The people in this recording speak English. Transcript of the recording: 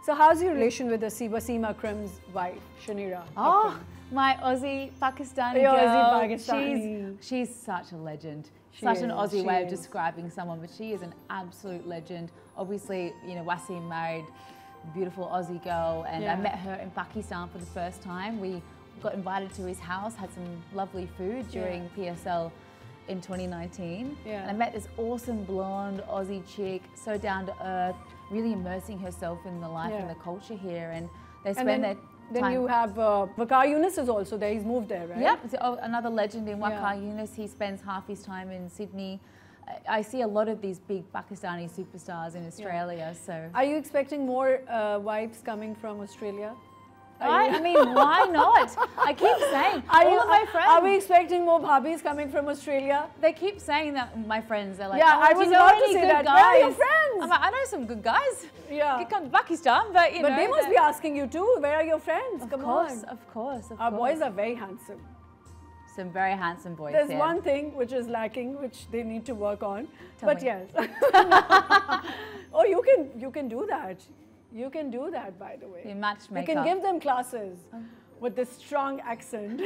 So how's your relation with Wasim Akram's wife, Shaniera? Oh, Akram? my Aussie Pakistani Your girl. Aussie Pakistani. She's such a legend. She Such an is, Aussie she way of is. describing someone, but she is an absolute legend. Obviously, you know, Wasim married a beautiful Aussie girl, and I met her in Pakistan for the first time. We got invited to his house, had some lovely food during PSL in 2019. And I met this awesome blonde Aussie chick, so down to earth, really immersing herself in the life and the culture here. And they spend their time. Then you have Waqar Yunus is also there. He's moved there, right? Yep, so, another legend in Waqar Yunus. He spends half his time in Sydney. I see a lot of these big Pakistani superstars in Australia. So, are you expecting more wives coming from Australia? I mean, why not? I keep saying, all of my friends. Are we expecting more bhabis coming from Australia? They keep saying that, my friends. They're like, yeah, I was about to say that. Where are your friends? I'm like, I know some good guys. Yeah. You come to Pakistan, but you know. But they must be asking you too, where are your friends? Come on. Of course. Our boys are very handsome. Some very handsome boys. There's one thing which is lacking, which they need to work on. Tell me. Yes. Oh, you can do that. You can do that, by the way. You matchmaker. You can give them classes with this strong accent.